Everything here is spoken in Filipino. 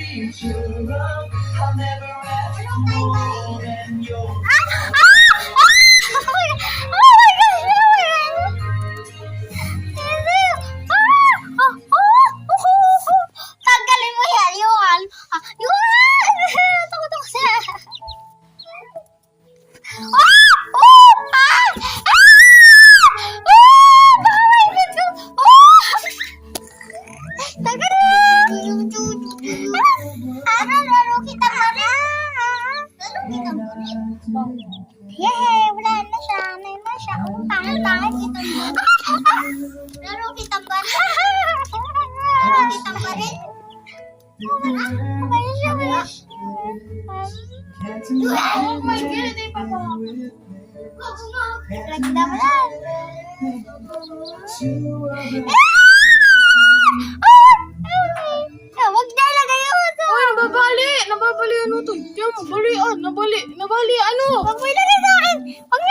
Tanggalin mo yan, Yuhan. Yuhan! Takot ako siya. Laro kita marin. Yay! Wala na siya. May na siya. Pangit-pangit kita mo. Laro kita marin. Laro kita marin. Kaya siya, kaya. Oh my God, hindi pa po. Lagi na pala. Huwag na ilagay yun. Ay, nababali! Nababali ano to? Tiyan mo, balian, nabali, ano? Huwag mo ilagay sa akin. Huwag